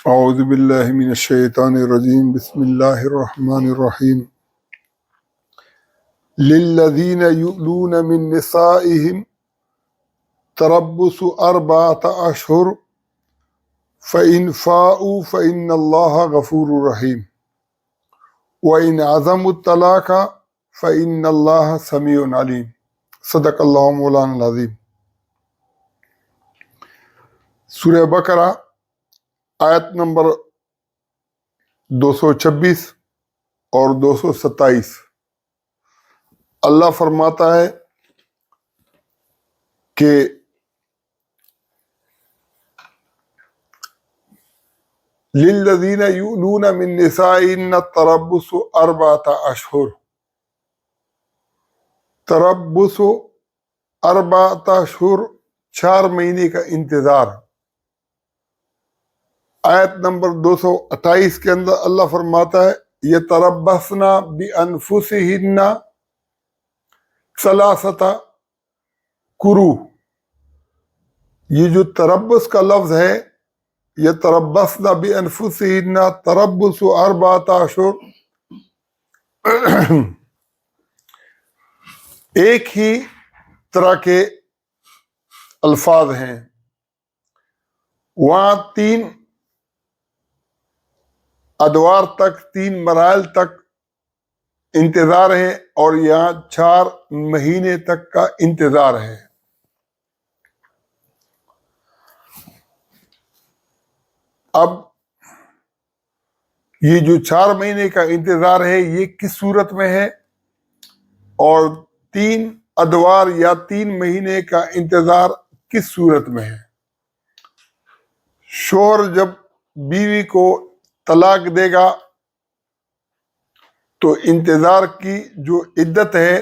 اعوذ باللہ من الشیطان الرجیم بسم اللہ الرحمن الرحیم للذین یؤلون من نسائہم تربص اربعۃ اشہر فإن فاؤوا فإن اللہ غفور رحیم وإن عزموا الطلاق فإن اللہ سمیع علیم۔ صدق اللہ مولانا العظیم۔ سورہ بقرہ آیت نمبر 226 اور 227۔ اللہ فرماتا ہے کہ للذین یؤلون من نسائہن تربص اربعۃ اشہر، تربص اربعۃ اشہر 4 مہینے کا انتظار۔ آیت نمبر 228 کے اندر اللہ فرماتا ہے یتربصن بانفسہن ثلاثۃ قروء۔ یہ جو تربص کا لفظ ہے، یتربصن بانفسہن تربص اربعۃ اشہر، ایک ہی طرح کے الفاظ ہیں۔ وہاں 3 ادوار تک، 3 مراحل تک انتظار ہے، اور یہاں 4 مہینے تک کا انتظار ہے۔ اب یہ جو 4 مہینے کا انتظار ہے، یہ کس صورت میں ہے، اور 3 ادوار یا 3 مہینے کا انتظار کس صورت میں ہے؟ شوہر جب بیوی کو طلاق دے گا تو انتظار کی جو عدت ہے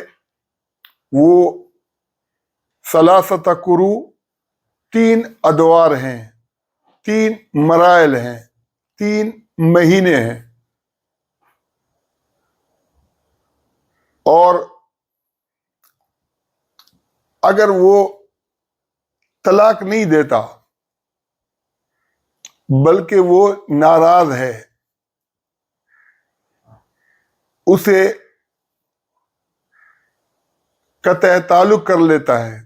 وہ ثلاثۃ قروء، 3 ادوار ہیں، 3 مراحل ہیں، 3 مہینے ہیں۔ اور اگر وہ طلاق نہیں دیتا بلکہ وہ ناراض ہے، اسے قطع تعلق کر لیتا ہے،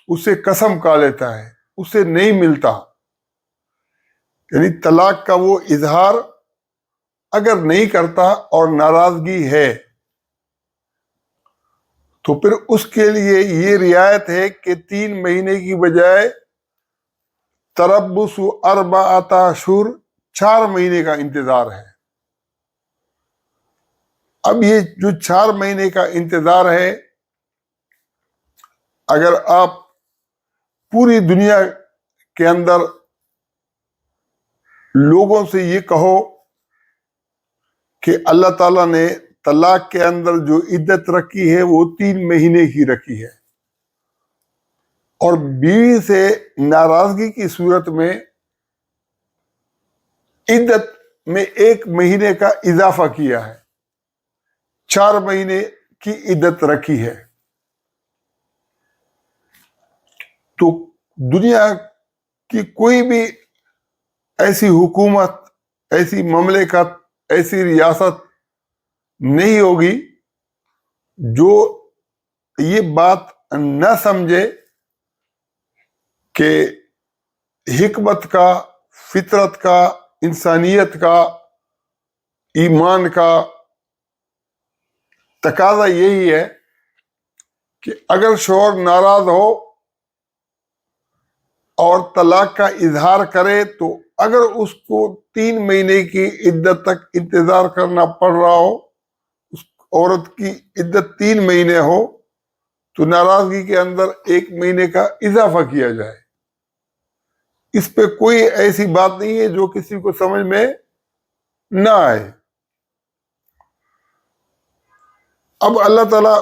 اسے قسم کھا لیتا ہے، اسے نہیں ملتا، یعنی طلاق کا وہ اظہار اگر نہیں کرتا اور ناراضگی ہے، تو پھر اس کے لیے یہ رعایت ہے کہ 3 مہینے کی بجائے تربص اربعۃ اشہر 4 مہینے کا انتظار ہے۔ اب یہ جو 4 مہینے کا انتظار ہے، اگر آپ پوری دنیا کے اندر لوگوں سے یہ کہو کہ اللہ تعالیٰ نے طلاق کے اندر جو عدت رکھی ہے وہ 3 مہینے کی رکھی ہے، اور بیوی سے ناراضگی کی صورت میں عدت میں 1 مہینے کا اضافہ کیا ہے، 4 مہینے کی عدت رکھی ہے، تو دنیا کی کوئی بھی ایسی حکومت، ایسی مملکت، ایسی ریاست نہیں ہوگی جو یہ بات نہ سمجھے کہ حکمت کا، فطرت کا، انسانیت کا، ایمان کا تقاضا یہی ہے کہ اگر شوہر ناراض ہو اور طلاق کا اظہار کرے، تو اگر اس کو 3 مہینے کی عدت تک انتظار کرنا پڑ رہا ہو، اس عورت کی عدت 3 مہینے ہو، تو ناراضگی کے اندر 1 مہینے کا اضافہ کیا جائے۔ اس پہ کوئی ایسی بات نہیں ہے جو کسی کو سمجھ میں نہ آئے۔ اب اللہ تعالیٰ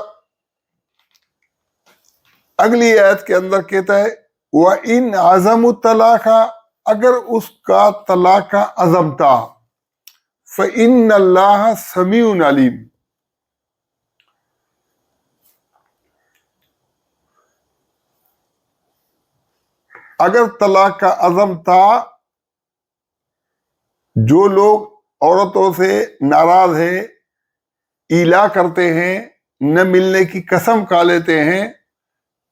اگلی آیت کے اندر کہتا ہے وَإِنْ عَزَمُوا الطَّلَاقَ، اگر اس کا طلاق کا عزم تھا، فَإِنَّ اللَّهَ سَمِيعٌ عَلِيمٌ، اگر طلاق کا عزم تھا جو لوگ عورتوں سے ناراض ہیں، ایلا کرتے ہیں، نہ ملنے کی قسم کھا لیتے ہیں،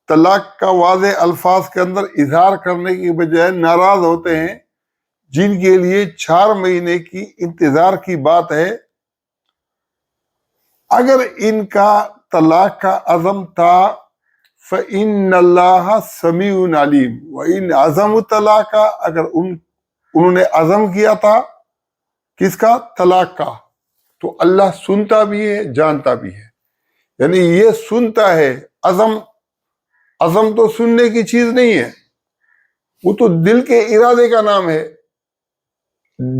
طلاق کا واضح الفاظ کے اندر اظہار کرنے کی بجائے ناراض ہوتے ہیں، جن کے لیے 4 مہینے کی انتظار کی بات ہے، اگر ان کا طلاق کا عزم تھا فَإِنَّ اللَّهَ سَمِيعٌ عَلِيمٌ وَإِنْ عَزَمُوا الطَّلَاقَ، اگر انہوں نے عزم کیا تھا کس کا؟ طلاق کا، تو اللہ سنتا بھی ہے، جانتا بھی ہے. یعنی یہ سنتا ہے. عزم تو سننے کی چیز نہیں ہے، وہ تو دل کے ارادے کا نام ہے.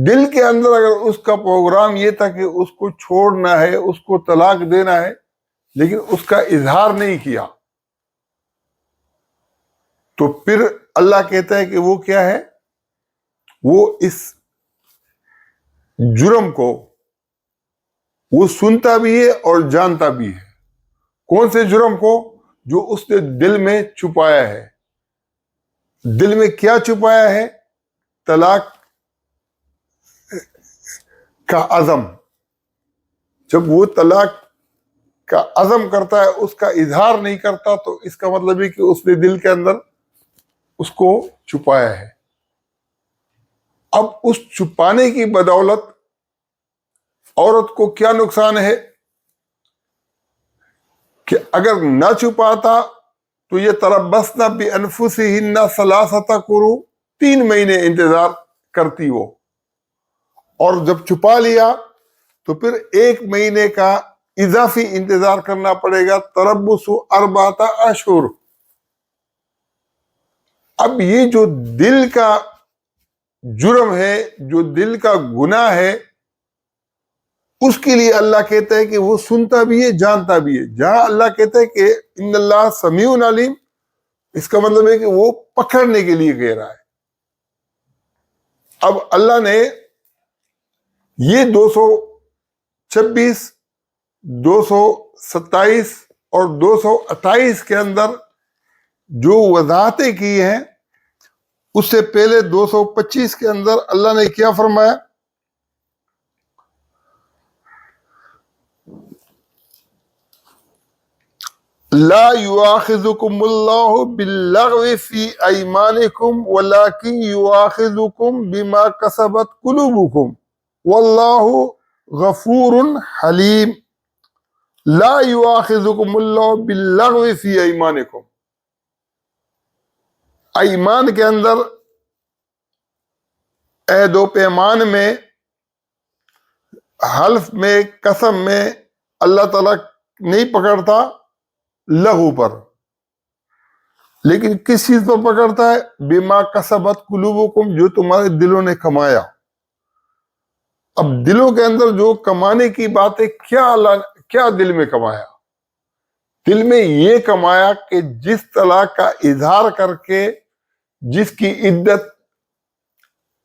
دل کے اندر اگر اس کا پروگرام یہ تھا کہ اس کو چھوڑنا ہے، اس کو طلاق دینا ہے، لیکن اس کا اظہار نہیں کیا، تو پھر اللہ کہتا ہے کہ وہ کیا ہے؟ وہ اس جرم کو وہ سنتا بھی ہے اور جانتا بھی ہے. کون سے جرم کو؟ جو اس نے دل میں چھپایا ہے. دل میں کیا چھپایا ہے؟ طلاق کا عزم. جب وہ طلاق کا عزم کرتا ہے، اس کا اظہار نہیں کرتا، تو اس کا مطلب ہے کہ اس نے دل کے اندر اس کو چھپایا ہے. اب اس چھپانے کی بدولت عورت کو کیا نقصان ہے کہ اگر نہ چھپاتا تو یہ تربصن بانفسہن ثلاثۃ قروء، 3 مہینے انتظار کرتی وہ، اور جب چھپا لیا تو پھر 1 مہینے کا اضافی انتظار کرنا پڑے گا، تربص 4 اشہر. اب یہ جو دل کا جرم ہے، جو دل کا گناہ ہے، اس کے لیے اللہ کہتا ہے کہ وہ سنتا بھی ہے، جانتا بھی ہے. جہاں اللہ کہتا ہے کہ ان اللہ سمیع علیم، اس کا مطلب ہے کہ وہ پکڑنے کے لیے کہہ رہا ہے. اب اللہ نے یہ 226، 227 اور 228 کے اندر جو وضاحتیں کی ہیں، اس سے پہلے 225 کے اندر اللہ نے کیا فرمایا؟ لا یؤاخذکم اللہ باللغو فی ایمانکم ولکن یؤاخذکم بما کسبت قلوبکم واللہ غفور حلیم. لا یؤاخذکم اللہ باللغو فی ایمانکم. ایمان کے اندر، عہد و پیمان میں، حلف میں، قسم میں اللہ تعالیٰ نہیں پکڑتا لغو پر، لیکن کس چیز پر پکڑتا ہے؟ بما کسبت قلوبکم، جو تمہارے دلوں نے کمایا. اب دلوں کے اندر جو کمانے کی بات ہے، کیا دل میں کمایا؟ دل میں یہ کمایا کہ جس طلاق کا اظہار کر کے جس کی عدت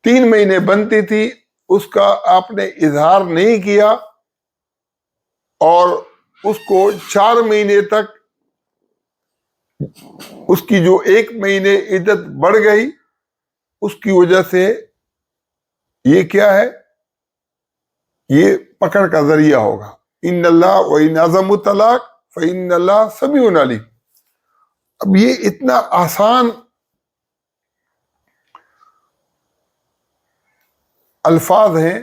3 مہینے بنتی تھی، اس کا آپ نے اظہار نہیں کیا اور اس کو 4 مہینے تک اس کی جو 1 مہینے عدت بڑھ گئی، اس کی وجہ سے یہ کیا ہے؟ یہ پکڑ کا ذریعہ ہوگا. ان اللہ وَإِنْ عَزَمُوا الطَّلَاقَ فَإِنَّ اللَّهَ سَمِيعٌ عَلِيمٌ. اب یہ اتنا آسان الفاظ ہیں،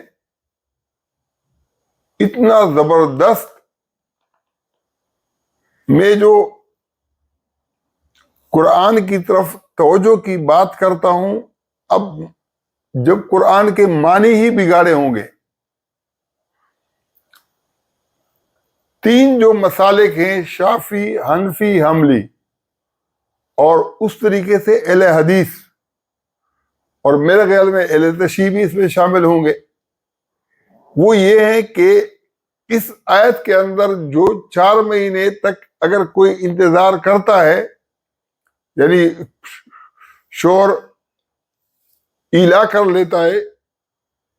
اتنا زبردست. میں جو قرآن کی طرف توجہ کی بات کرتا ہوں، اب جب قرآن کے معنی ہی بگاڑے ہوں گے. 3 جو مسالک ہیں، شافعی، حنفی، حنبلی، اور اس طریقے سے اہل حدیث، اور میرے خیال میں اہل تشیع بھی اس میں شامل ہوں گے، وہ یہ ہے کہ اس آیت کے اندر جو 4 مہینے تک اگر کوئی انتظار کرتا ہے، یعنی شوہر ایلا کر لیتا ہے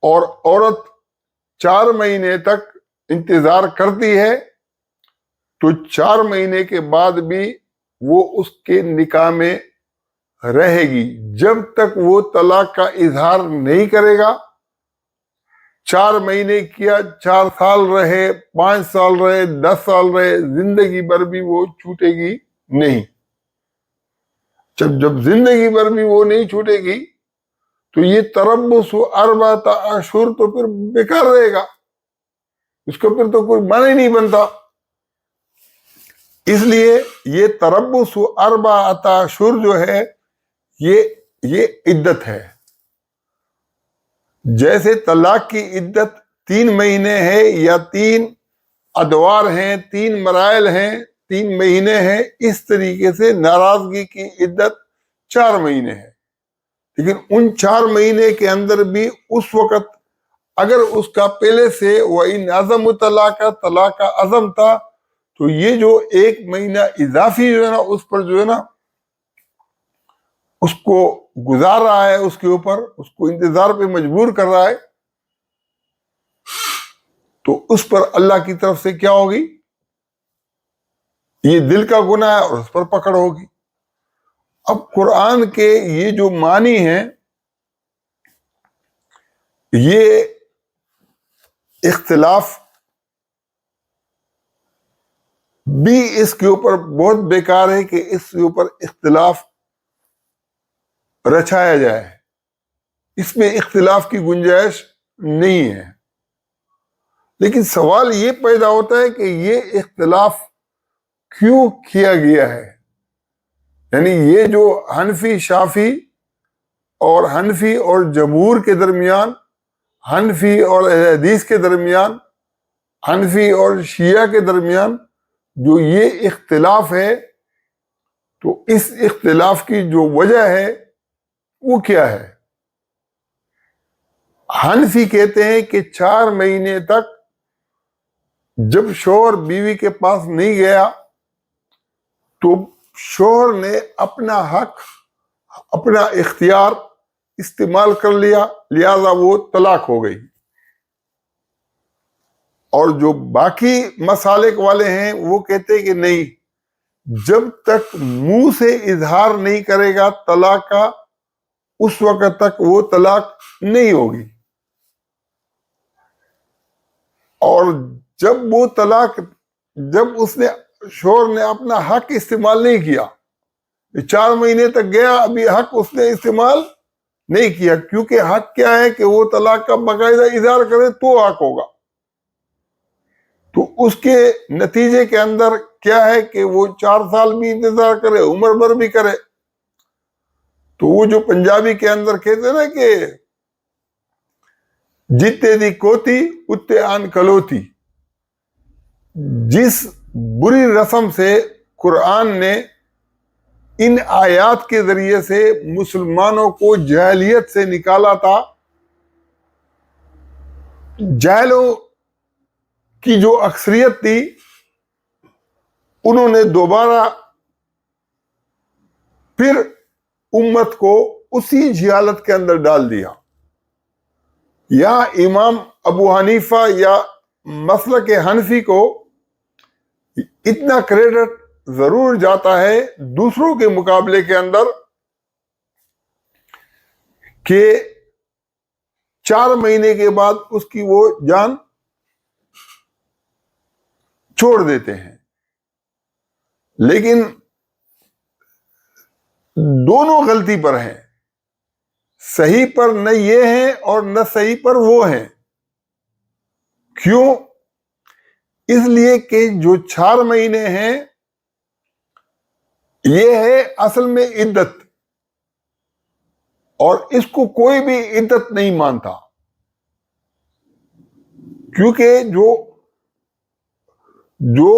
اور عورت 4 مہینے تک انتظار کرتی ہے، تو 4 مہینے کے بعد بھی وہ اس کے نکاح میں رہے گی جب تک وہ طلاق کا اظہار نہیں کرے گا 4 مہینے کیا، 4 سال رہے، 5 سال رہے، 10 سال رہے، زندگی بھر بھی وہ چھوٹے گی نہیں۔ جب زندگی بھر بھی وہ نہیں چھوٹے گی تو یہ تربص 4 اشہر تو پھر بیکار رہے گا، اس کا پھر تو کوئی معنی نہیں بنتا۔ اس لیے یہ تربص 4 اشہر جو ہے یہ عدت ہے۔ جیسے طلاق کی عدت 3 مہینے ہے یا 3 ادوار ہیں، 3 مراحل ہیں، 3 مہینے ہیں، اس طریقے سے ناراضگی کی عدت 4 مہینے ہے۔ لیکن ان 4 مہینے کے اندر بھی اس وقت اگر اس کا پہلے سے وَإِنْ عَزَمُوا طلاق کا عزم تھا تو یہ جو 1 مہینہ اضافی جو ہے نا اس پر جو ہے نا اس کو گزار رہا ہے، اس کے اوپر اس کو انتظار پہ مجبور کر رہا ہے، تو اس پر اللہ کی طرف سے کیا ہوگی؟ یہ دل کا گناہ ہے اور اس پر پکڑ ہوگی۔ اب قرآن کے یہ جو معنی ہیں یہ اختلاف بھی اس کے اوپر بہت بیکار ہے کہ اس کے اوپر اختلاف رچایا جائے، اس میں اختلاف کی گنجائش نہیں ہے۔ لیکن سوال یہ پیدا ہوتا ہے کہ یہ اختلاف کیوں کیا گیا ہے؟ یعنی یہ جو حنفی شافی اور حنفی اور جمہور کے درمیان، حنفی اور اہل حدیث کے درمیان، حنفی اور شیعہ کے درمیان جو یہ اختلاف ہے، تو اس اختلاف کی جو وجہ ہے وہ کیا ہے؟ حنفی کہتے ہیں کہ 4 مہینے تک جب شوہر بیوی کے پاس نہیں گیا تو شوہر نے اپنا حق، اپنا اختیار استعمال کر لیا، لہذا وہ طلاق ہو گئی۔ اور جو باقی مسالک والے ہیں وہ کہتے ہیں کہ نہیں، جب تک منہ سے اظہار نہیں کرے گا طلاق کا اس وقت تک وہ طلاق نہیں ہوگی، اور جب وہ طلاق، جب اس نے شوہر نے اپنا حق استعمال نہیں کیا، 4 مہینے تک گیا، ابھی حق اس نے استعمال نہیں کیا، کیونکہ حق کیا ہے کہ وہ طلاق کا باقاعدہ اظہار کرے تو حق ہوگا۔ تو اس کے نتیجے کے اندر کیا ہے کہ وہ 4 سال بھی انتظار کرے، عمر بھر بھی کرے۔ تو وہ جو پنجابی کے اندر کہتے ہیں نا کہ جتے دی کوتی اتے آن کلوتی، جس بری رسم سے قرآن نے ان آیات کے ذریعے سے مسلمانوں کو جاہلیت سے نکالا تھا، جاہلوں کی جو اکثریت تھی انہوں نے دوبارہ پھر امت کو اسی جہالت کے اندر ڈال دیا۔ یا امام ابو حنیفہ یا مسلک حنفی کو اتنا کریڈٹ ضرور جاتا ہے دوسروں کے مقابلے کے اندر کہ 4 مہینے کے بعد اس کی وہ جان چھوڑ دیتے ہیں، لیکن دونوں غلطی پر ہیں، صحیح پر نہ یہ ہیں اور نہ صحیح پر وہ ہیں۔ کیوں؟ اس لیے کہ جو 4 مہینے ہیں یہ ہے اصل میں عدت، اور اس کو کوئی بھی عدت نہیں مانتا، کیونکہ جو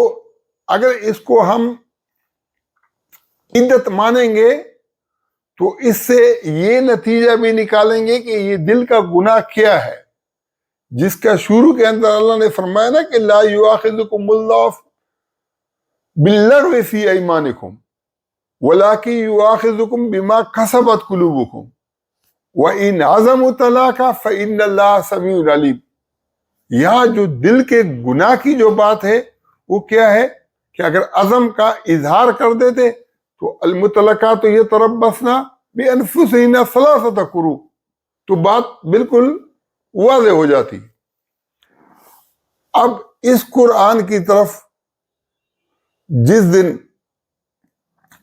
اگر اس کو ہم عدت مانیں گے تو اس سے یہ نتیجہ بھی نکالیں گے کہ یہ دل کا گناہ کیا ہے، جس کا شروع کے اندر اللہ نے فرمایا نا کہ لا یؤاخذکم اللہ باللغو فی ایمانکم ولکن یؤاخذکم بما کسبت قلوبکم وَإِنْ عَزَمُوا الطَّلَاقَ فَإِنَّ اللَّهَ سَمِيعٌ عَلِيمٌ۔ یہاں جو دل کے گناہ کی جو بات ہے وہ کیا ہے کہ اگر عزم کا اظہار کر دیتے تو المطلقات یتربصن بانفسہن ثلاثۃ قروء، تو بات بالکل واضح ہو جاتی۔ اب اس قرآن کی طرف جس دن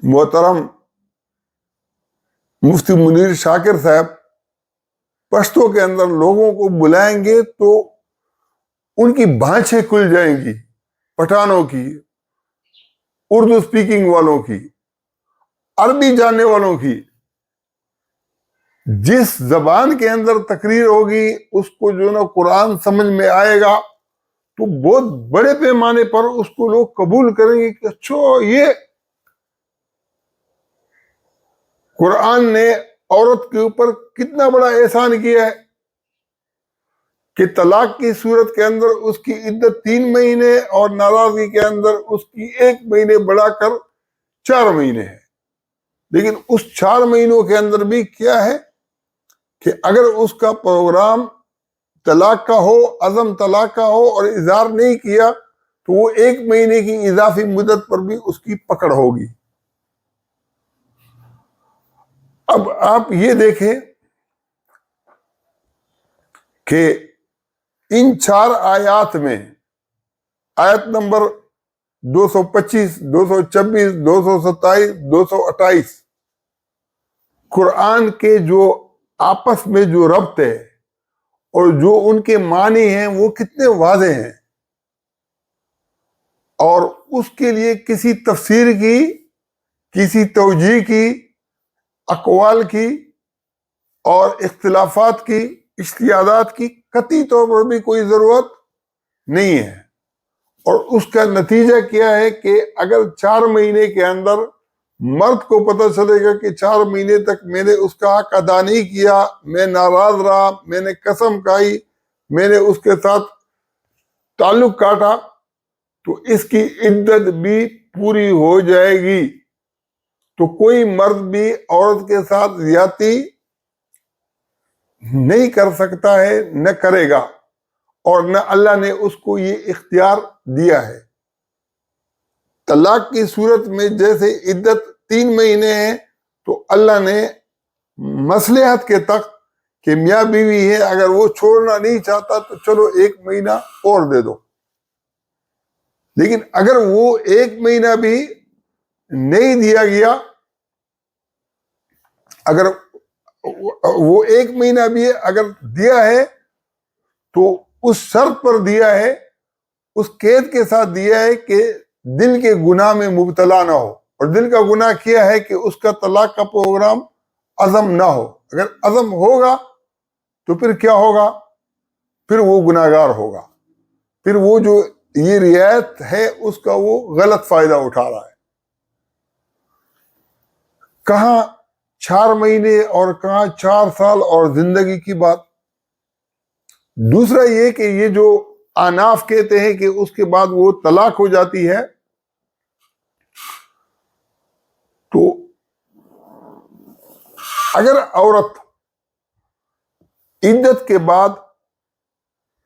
محترم مفتی منیر شاکر صاحب پشتو کے اندر لوگوں کو بلائیں گے تو ان کی بھانچیں کھل جائیں گی، پٹھانوں کی، اردو سپیکنگ والوں کی، عربی جاننے والوں کی. جس زبان کے اندر تقریر ہوگی اس کو جو نا قرآن سمجھ میں آئے گا تو بہت بڑے پیمانے پر اس کو لوگ قبول کریں گے کہ اچھا یہ قرآن نے عورت کے اوپر کتنا بڑا احسان کیا ہے کہ طلاق کی صورت کے اندر اس کی عدت 3 مہینے اور ناراضگی کے اندر اس کی 1 مہینے بڑھا کر 4 مہینے ہے. لیکن اس 4 مہینوں کے اندر بھی کیا ہے کہ اگر اس کا پروگرام طلاق کا ہو، عزم طلاق کا ہو اور اظہار نہیں کیا تو وہ 1 مہینے کی اضافی مدت پر بھی اس کی پکڑ ہوگی. اب آپ یہ دیکھیں کہ ان 4 آیات میں آیت نمبر 225، 226، 227، 228 قرآن کے جو آپس میں جو ربط ہے اور جو ان کے معنی ہیں وہ کتنے واضح ہیں، اور اس کے لیے کسی تفسیر کی، کسی توجیہ کی، اقوال کی اور اختلافات کی، اجتہادات کی قطعی طور پر بھی کوئی ضرورت نہیں ہے. اور اس کا نتیجہ کیا ہے کہ اگر 4 مہینے کے اندر مرد کو پتہ چلے گا کہ 4 مہینے تک میں نے اس کا حق ادا نہیں کیا، میں ناراض رہا، میں نے قسم کھائی، میں نے اس کے ساتھ تعلق کاٹا، تو اس کی عدت بھی پوری ہو جائے گی. تو کوئی مرد بھی عورت کے ساتھ زیادتی نہیں کر سکتا ہے، نہ کرے گا، اور نہ اللہ نے اس کو یہ اختیار دیا ہے. طلاق کی صورت میں جیسے عدت 3 مہینے ہیں تو اللہ نے مصلحت کے تک کہ میاں بیوی ہے، اگر وہ چھوڑنا نہیں چاہتا تو چلو 1 مہینہ اور دے دو. لیکن اگر وہ 1 مہینہ بھی نہیں دیا گیا، اگر وہ 1 مہینہ بھی اگر دیا ہے تو اس شرط پر دیا ہے، اس قید کے ساتھ دیا ہے کہ دل کے گناہ میں مبتلا نہ ہو. اور دل کا گناہ کیا ہے کہ اس کا طلاق کا پروگرام عزم نہ ہو. اگر عزم ہوگا تو پھر کیا ہوگا؟ پھر وہ گناہگار ہوگا، پھر وہ جو یہ رعایت ہے اس کا وہ غلط فائدہ اٹھا رہا ہے. کہاں 4 مہینے اور کہاں 4 سال اور زندگی کی بات. دوسرا یہ کہ یہ جو آناف کہتے ہیں کہ اس کے بعد وہ طلاق ہو جاتی ہے، تو اگر عورت عدت کے بعد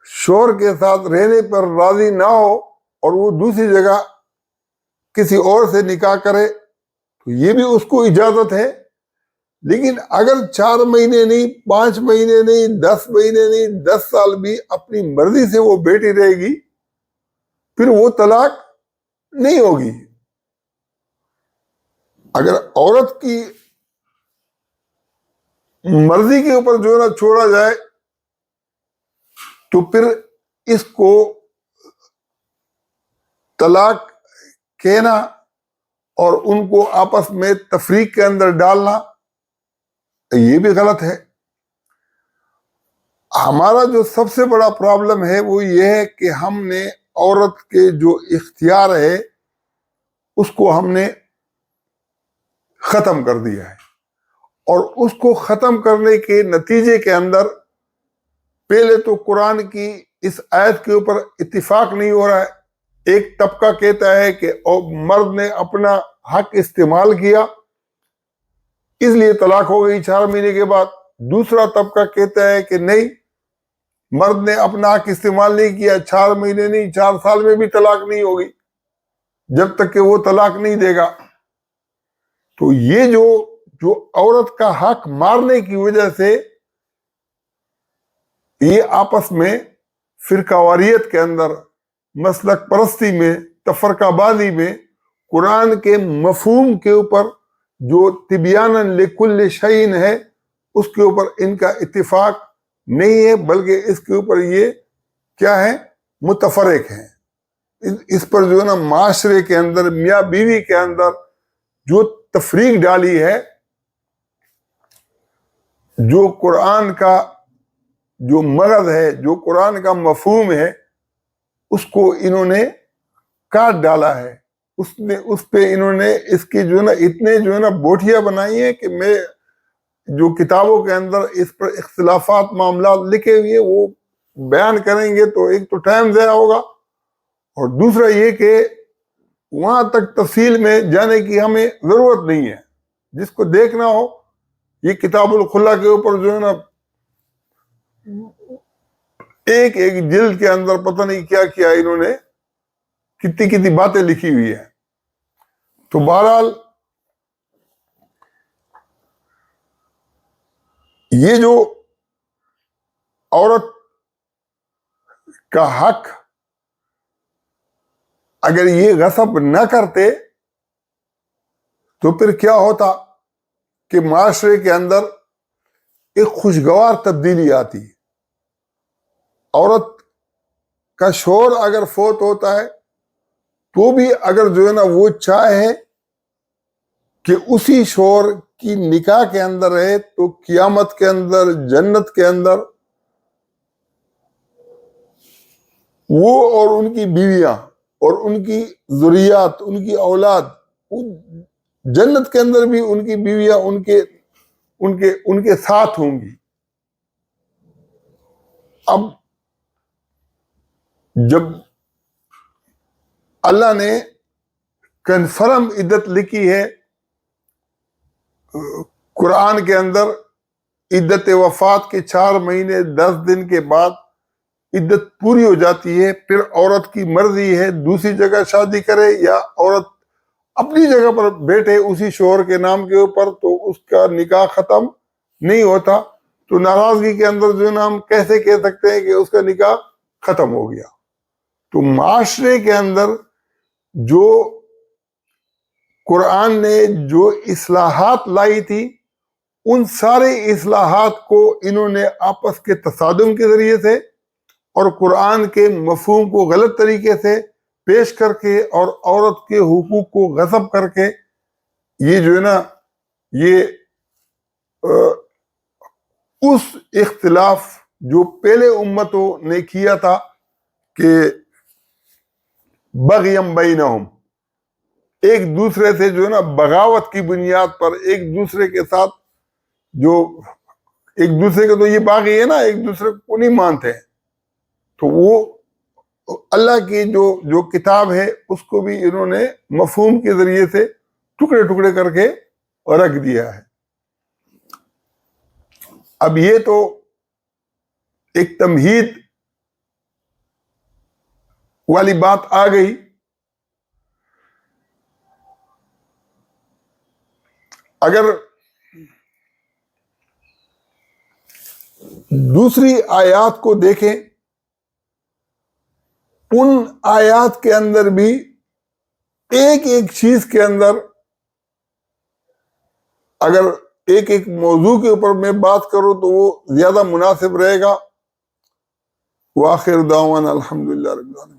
شوہر کے ساتھ رہنے پر راضی نہ ہو اور وہ دوسری جگہ کسی اور سے نکاح کرے تو یہ بھی اس کو اجازت ہے. لیکن اگر 4 مہینے نہیں، 5 مہینے نہیں، 10 مہینے نہیں، 10 سال بھی اپنی مرضی سے وہ بیٹھی رہے گی پھر وہ طلاق نہیں ہوگی. اگر عورت کی مرضی کے اوپر جو ہے نا چھوڑا جائے تو پھر اس کو طلاق کہنا اور ان کو آپس میں تفریق کے اندر ڈالنا یہ بھی غلط ہے. ہمارا جو سب سے بڑا پرابلم ہے وہ یہ ہے کہ ہم نے عورت کے جو اختیار ہے اس کو ہم نے ختم کر دیا ہے، اور اس کو ختم کرنے کے نتیجے کے اندر پہلے تو قرآن کی اس آیت کے اوپر اتفاق نہیں ہو رہا ہے. ایک طبقہ کہتا ہے کہ مرد نے اپنا حق استعمال کیا اس لیے طلاق ہو گئی 4 مہینے کے بعد. دوسرا طبقہ کہتا ہے کہ نہیں، مرد نے اپنا حق استعمال نہیں کیا، 4 مہینے نہیں 4 سال میں بھی طلاق نہیں ہوگی جب تک کہ وہ طلاق نہیں دے گا. تو یہ جو عورت کا حق مارنے کی وجہ سے یہ آپس میں فرقہ واریت کے اندر مسلک پرستی میں، تفرقہ بازی میں قرآن کے مفہوم کے اوپر جو تبیانا لکل شیء ہے اس کے اوپر ان کا اتفاق نہیں ہے، بلکہ اس کے اوپر یہ کیا ہے، متفرق ہیں۔ اس پر جو ہے نا معاشرے کے اندر، میاں بیوی کے اندر جو تفریق ڈالی ہے، جو قرآن کا جو مغز ہے، جو قرآن کا مفہوم ہے، اس کو انہوں نے کاٹ ڈالا ہے۔ اس پہ انہوں نے اس کی جو ہے نا اتنے جو ہے نا بوٹیاں بنائی ہیں کہ میں جو کتابوں کے اندر اس پر اختلافات معاملات لکھے ہوئے وہ بیان کریں گے تو ایک تو ٹائم ضائع ہوگا، اور دوسرا یہ کہ وہاں تک تفصیل میں جانے کی ہمیں ضرورت نہیں ہے۔ جس کو دیکھنا ہو یہ کتاب الخلا کے اوپر جو ہے نا ایک ایک جلد کے اندر پتہ نہیں کیا کیا انہوں نے، کتنی کتنی باتیں لکھی ہوئی ہیں۔ تو بہرحال یہ جو عورت کا حق اگر یہ غصب نہ کرتے تو پھر کیا ہوتا کہ معاشرے کے اندر ایک خوشگوار تبدیلی آتی۔ عورت کا شوہر اگر فوت ہوتا ہے تو بھی اگر جو ہے نا وہ چاہے کہ اسی شوہر کی نکاح کے اندر رہے تو قیامت کے اندر، جنت کے اندر وہ اور ان کی بیویاں اور ان کی ذریات، ان کی اولاد، جنت کے اندر بھی ان کی بیویاں ان کے ساتھ ہوں گی۔ اب جب اللہ نے کنفرم عدت لکھی ہے قرآن کے اندر، عدت وفات کے 4 مہینے 10 دن کے بعد عدت پوری ہو جاتی ہے، پھر عورت کی مرضی ہے دوسری جگہ شادی کرے یا عورت اپنی جگہ پر بیٹھے اسی شوہر کے نام کے اوپر، تو اس کا نکاح ختم نہیں ہوتا۔ تو ناراضگی کے اندر جو ہے نا ہم کیسے کہہ سکتے ہیں کہ اس کا نکاح ختم ہو گیا؟ تو معاشرے کے اندر جو قرآن نے جو اصلاحات لائی تھی، ان سارے اصلاحات کو انہوں نے آپس کے تصادم کے ذریعے سے اور قرآن کے مفہوم کو غلط طریقے سے پیش کر کے اور عورت کے حقوق کو غصب کر کے، یہ جو ہے نا یہ اس اختلاف جو پہلے امتوں نے کیا تھا کہ بغیم بینہم، ایک دوسرے سے جو ہے نا بغاوت کی بنیاد پر ایک دوسرے کے ساتھ، جو ایک دوسرے کے تو یہ باغی ہے نا، ایک دوسرے کو نہیں مانتے ہیں، تو وہ اللہ کی جو کتاب ہے اس کو بھی انہوں نے مفہوم کے ذریعے سے ٹکڑے ٹکڑے کر کے رکھ دیا ہے۔ اب یہ تو ایک تمہید والی بات آ گئی۔ اگر دوسری آیات کو دیکھیں، ان آیات کے اندر بھی ایک ایک چیز کے اندر اگر ایک ایک موضوع کے اوپر میں بات کروں تو وہ زیادہ مناسب رہے گا۔ وآخر دعوانا الحمدللہ رب العالمین۔